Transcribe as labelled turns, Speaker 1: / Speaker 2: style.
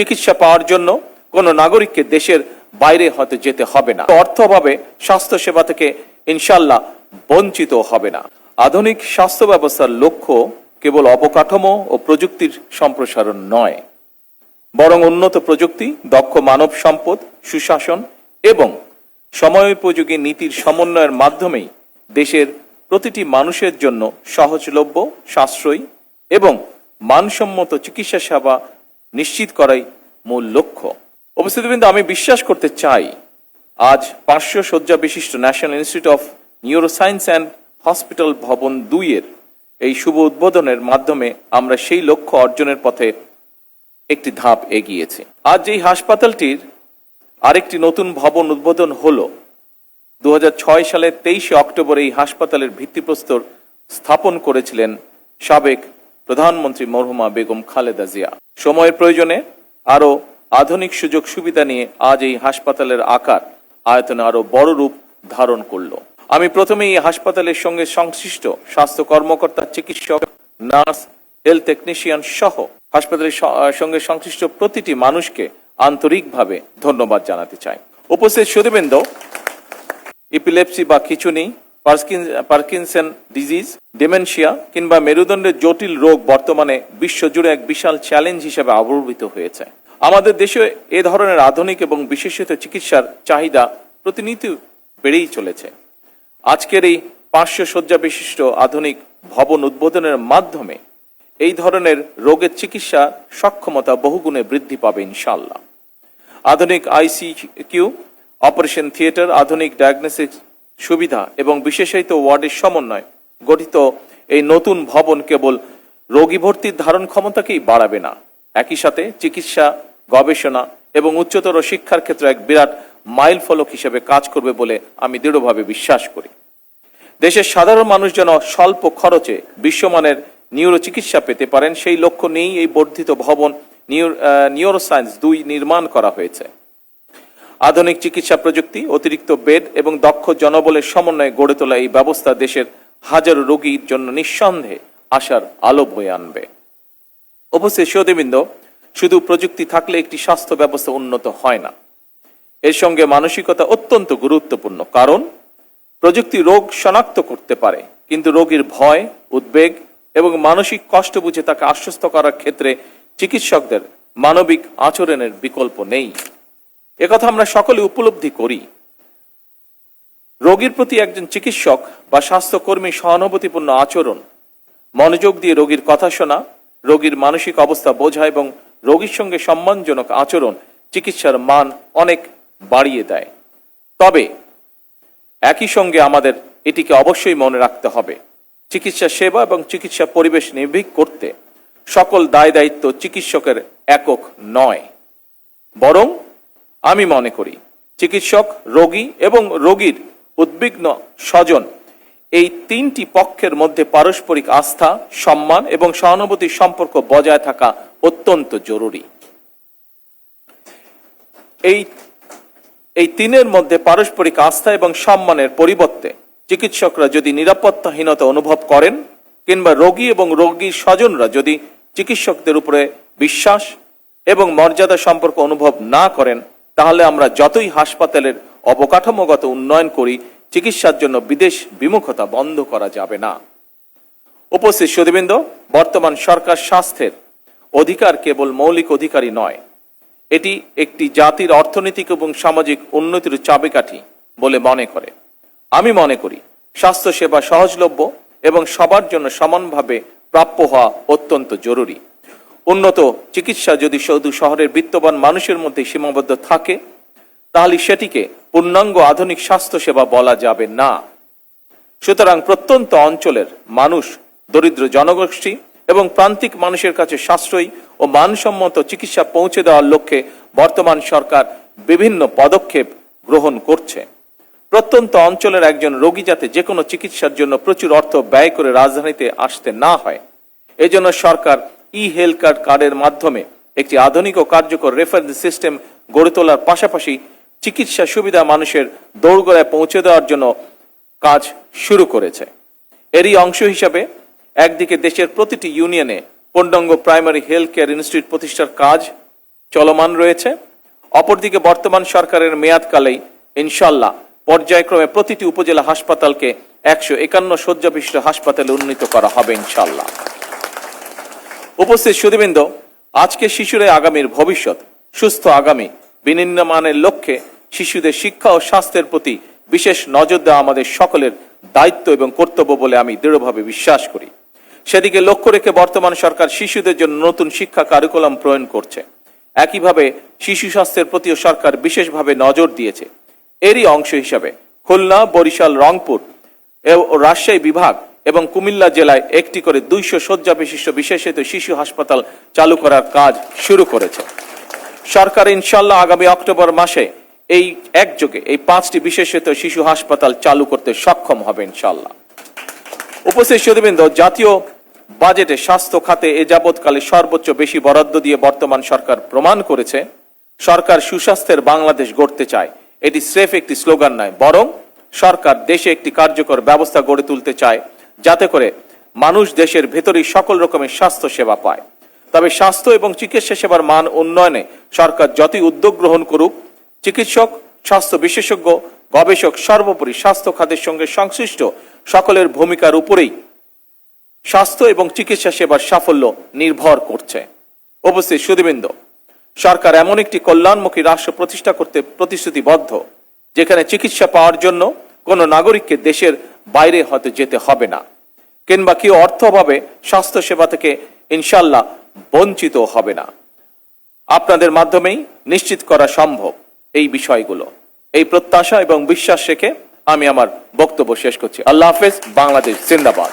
Speaker 1: চিকিৎসা পাওয়ার জন্য কোনো নাগরিককে দেশের বাইরে হতে যেতে হবে না। অর্থ অভাবে স্বাস্থ্যসেবা থেকে ইনশাল্লাহ বঞ্চিত হবে না। আধুনিক স্বাস্থ্য ব্যবস্থার লক্ষ্য কেবল অবকাঠামো ও প্রযুক্তির সম্প্রসারণ নয়, বরং উন্নত প্রযুক্তি, দক্ষ মানব সম্পদ, সুশাসন এবং সময়োপযোগী নীতির সমন্বয়ের মাধ্যমেই দেশের প্রতিটি মানুষের জন্য সহজলভ্য, সাশ্রয়ী এবং মানসম্মত চিকিৎসা সেবা নিশ্চিত করাই মূল লক্ষ্য। উপস্থিতিবৃন্দ, আমি বিশ্বাস করতে চাই আজ 500 শয্যা বিশিষ্ট national institute of neuroscience and hospital ভবন 2 এর এই শুভ উদ্বোধনের মাধ্যমে আমরা সেই লক্ষ্য অর্জনের পথে একটি ধাপ এগিয়েছি। আজ এই হাসপাতালটির আরেকটি নতুন ভবন উদ্বোধন হলো। 2006 সালের 23 অক্টোবর এই হাসপাতালের ভিত্তিপ্রস্তর স্থাপন করেছিলেন সাবেক প্রধানমন্ত্রী মরহুমা বেগম খালেদা জিয়া। সময়ের প্রয়োজনে আরো আধুনিক সুযোগ সুবিধা নিয়ে আজ এই হাসপাতালের আকার আয়তনে আরো বড় রূপ ধারণ করলো। আমি প্রথমে এই হাসপাতালের সঙ্গে সংশ্লিষ্ট স্বাস্থ্য কর্মকর্তা, চিকিৎসক, নার্স, হেলথ টেকনিশিয়ান সহ হাসপাতালের সঙ্গে সংশ্লিষ্ট প্রতিটি মানুষকে আন্তরিকভাবে ধন্যবাদ জানাতে চাই। উপস্থিত সুধীবৃন্দ, ইপিলেপসি বা খিঁচুনি, পার্কিনসন ডিজিজ, ডিমেনশিয়া কিংবা মেরুদণ্ডের জটিল রোগ বর্তমানে বিশ্বজুড়ে এক বিশাল চ্যালেঞ্জ হিসেবে আবির্ভূত হয়েছে। আমাদের দেশে এ ধরনের আধুনিক এবং বিশেষিত চিকিৎসার চাহিদা প্রতিনিয়ত বেড়েই চলেছে। আজকের এই 500 শয্যা বিশিষ্ট আধুনিক ভবন উদ্বোধনের মাধ্যমে এই ধরনের রোগের চিকিৎসা সক্ষমতা বহুগুণে বৃদ্ধি পাবে ইনশাআল্লাহ। আধুনিক আইসিইউ, অপারেশন থিয়েটার, আধুনিক ডায়াগনস্টিক সুবিধা এবং বিশেষায়িত ওয়ার্ডের সমন্বয় গঠিত এই নতুন ভবন কেবল রোগী ভর্তির ধারণ ক্ষমতাকেই বাড়াবে না, একই সাথে চিকিৎসা, গবেষণা এবং উচ্চতর শিক্ষার ক্ষেত্রে এক বিরাট মাইল ফলক হিসেবে কাজ করবে বলে আমি দৃঢ়ভাবে বিশ্বাস করি। দেশের সাধারণ মানুষ যেন স্বল্প খরচে বিশ্বমানের নিউরো চিকিৎসা পেতে পারেন, সেই লক্ষ্য নিয়েই এই বর্ধিত ভবন নিউরোসায়েন্স 2 নির্মাণ করা হয়েছে। আধুনিক চিকিৎসা প্রযুক্তি, অতিরিক্ত বেড এবং দক্ষ জনবলের সমন্বয়ে গড়ে তোলা এই ব্যবস্থা দেশের হাজারো রোগীর জন্য নিঃসন্দেহে আশার আলো বয়ে আনবে। অবশ্যই সুধীবৃন্দ, শুধু প্রযুক্তি থাকলে একটি স্বাস্থ্য ব্যবস্থা উন্নত হয় না, এর সঙ্গে মানসিকতা অত্যন্ত গুরুত্বপূর্ণ। কারণ প্রযুক্তি রোগ শনাক্ত করতে পারে, কিন্তু রোগীর ভয়, উদ্বেগ এবং মানসিক কষ্ট বুঝে তাকে আশ্বস্ত করার ক্ষেত্রে চিকিৎসকদের মানবিক আচরণের বিকল্প নেই। একথা আমরা সকলে উপলব্ধি করি। রোগীর প্রতি একজন চিকিৎসক বা স্বাস্থ্যকর্মী সহানুভূতিপূর্ণ আচরণ, মনোযোগ দিয়ে রোগীর কথা শোনা, রোগীর মানসিক অবস্থা বোঝা এবং রোগীর সঙ্গে সম্মানজনক আচরণ চিকিৎসার মান অনেক বাড়িয়ে দেয়। তবে একই সঙ্গে আমাদের এটিকে অবশ্যই মনে রাখতে হবে, চিকিৎসা সেবা এবং চিকিৎসা পরিবেশ নির্ভীক করতে সকল দায় দায়িত্ব চিকিৎসকের একক নয়, বরং আমি মনে করি চিকিৎসক, রোগী এবং রোগীর উদ্বিগ্ন স্বজন, এই 3টি পক্ষের মধ্যে পারস্পরিক আস্থা, সম্মান এবং সহানুভূতির সম্পর্ক বজায় থাকা অত্যন্ত জরুরি। এই 3-এর মধ্যে পারস্পরিক আস্থা এবং সম্মানের পরিবর্তে চিকিৎসকরা যদি নিরাপত্তাহীনতা অনুভব করেন কিংবা রোগী এবং রোগীর স্বজনরা যদি চিকিৎসকদের উপরে বিশ্বাস এবং মর্যাদা সম্পর্ক অনুভব না করেন, তাহলে আমরা যতই হাসপাতালের অবকাঠামোগত উন্নয়ন করি, চিকিৎসার জন্য বিদেশ বিমুখতা বন্ধ করা যাবে না। উপস্থিত সুধীবৃন্দ, বর্তমান সরকার স্বাস্থ্যের অধিকার কেবল মৌলিক অধিকারই নয়, এটি একটি জাতির অর্থনৈতিক এবং সামাজিক উন্নতির চাবিকাঠি বলে মনে করে। আমি মনে করি স্বাস্থ্যসেবা সহজলভ্য এবং সবার জন্য সমানভাবে প্রাপ্য হওয়া অত্যন্ত জরুরি। উন্নত চিকিৎসা যদি শুধু শহরের বিত্তবান মানুষের মধ্যে সীমাবদ্ধ থাকে, তাহলে সেটিকে পূর্ণাঙ্গ আধুনিক স্বাস্থ্যসেবা বলা যাবে না। সুতরাং প্রত্যন্ত অঞ্চলের মানুষ, দরিদ্র জনগোষ্ঠী এবং প্রান্তিক মানুষের কাছে সাশ্রয়ী ও মানসম্মত চিকিৎসা পৌঁছে দেওয়ার লক্ষ্যে বর্তমান সরকার বিভিন্ন পদক্ষেপ গ্রহণ করছে। প্রত্যন্ত অঞ্চলের একজন রোগী যাতে যে কোনো চিকিৎসার জন্য প্রচুর অর্থ ব্যয় করে রাজধানীতে আসতে না হয়, এজন্য সরকার হেলথ কার্ডের মাধ্যমে একটি আধুনিক ও কার্যকর রেফারেন্স সিস্টেম গড়ে তোলার পাশাপাশি চিকিৎসা সুবিধা মানুষের দোরগোড়ায় পৌঁছে দেওয়ার জন্য কাজ শুরু করেছে। এরই অংশ হিসাবে একদিকে দেশের প্রতিটি ইউনিয়নে পূর্ণাঙ্গ প্রাইমারি হেলথ কেয়ার ইনস্টিটিউট প্রতিষ্ঠার কাজ চলমান রয়েছে। অপরদিকে বর্তমান সরকারের মেয়াদকালেই ইনশাল্লাহ পর্যায়ক্রমে প্রতিটি উপজেলা হাসপাতালকে 151 শয্যা বিশিষ্ট হাসপাতালে উন্নীত করা হবে ইনশাল্লাহ। উপস্থিত সুধীবৃন্দ, আজকে শিশুরাই আগামীর ভবিষ্যৎ। সুস্থ আগামী বিনির্মাণের লক্ষ্যে শিশুদের শিক্ষা ও স্বাস্থ্যের প্রতি বিশেষ নজর দেওয়া আমাদের সকলের দায়িত্ব এবং কর্তব্য বলে আমি দৃঢ়ভাবে বিশ্বাস করি। সেদিকে লক্ষ্য রেখে বর্তমান সরকার শিশুদের জন্য নতুন শিক্ষা কারিকুলাম প্রণয়ন করছে। একইভাবে শিশু স্বাস্থ্যের প্রতিও সরকার বিশেষভাবে নজর দিয়েছে। এরই অংশ হিসাবে খুলনা, বরিশাল, রংপুর ও রাজশাহী বিভাগ এবং কুমিল্লা জেলায় একটি করে 200 শয্যা বিশিষ্ট বিশেষায়িত শিশু হাসপাতাল চালু করার কাজ শুরু করেছে। সরকার ইনশাল্লাহ আগামী অক্টোবর মাসে এই একযোগে এই 5টি বিশেষায়িত শিশু হাসপাতাল চালু করতে সক্ষম হবে ইনশাল্লাহ। উপস্থিত সুধীবৃন্দ, জাতীয় বাজেটে স্বাস্থ্য খাতে এ যাবৎকালে সর্বোচ্চ বেশি বরাদ্দ দিয়ে বর্তমান সরকার প্রমাণ করেছে সরকার সুস্বাস্থ্যের বাংলাদেশ গড়তে চায়। এটি স্রেফ একটি স্লোগান নয়, বরং সরকার দেশে একটি কার্যকর ব্যবস্থা গড়ে তুলতে চায় যাতে করে মানুষ দেশের ভেতরেই সকল রকমের স্বাস্থ্য সেবা পায়। তবে স্বাস্থ্য এবং চিকিৎসা সেবার মান উন্নয়নে সরকার যতই উদ্যোগ গ্রহণ করুক, চিকিৎসক, স্বাস্থ্য বিশেষজ্ঞ, গবেষক, সর্বোপরি স্বাস্থ্য খাতের সঙ্গে সংশ্লিষ্ট সকলের ভূমিকার উপরেই স্বাস্থ্য এবং চিকিৎসা সেবার সাফল্য নির্ভর করছে। উপস্থিত সুধীবৃন্দ, সরকার এমন একটি কল্যাণমুখী রাষ্ট্র প্রতিষ্ঠা করতে প্রতিশ্রুতিবদ্ধ যেখানে চিকিৎসা পাওয়ার জন্য কোনো নাগরিককে দেশের বাইরে হয়তো যেতে হবে না, কিংবা কেউ অর্থ অভাবে স্বাস্থ্য সেবা থেকে ইনশাল্লাহ বঞ্চিত হবে না। আপনাদের মাধ্যমেই নিশ্চিত করা সম্ভব এই বিষয়গুলো। এই প্রত্যাশা এবং বিশ্বাস রেখে আমি আমার বক্তব্য শেষ করছি। আল্লাহ হাফেজ। বাংলাদেশ জিন্দাবাদ।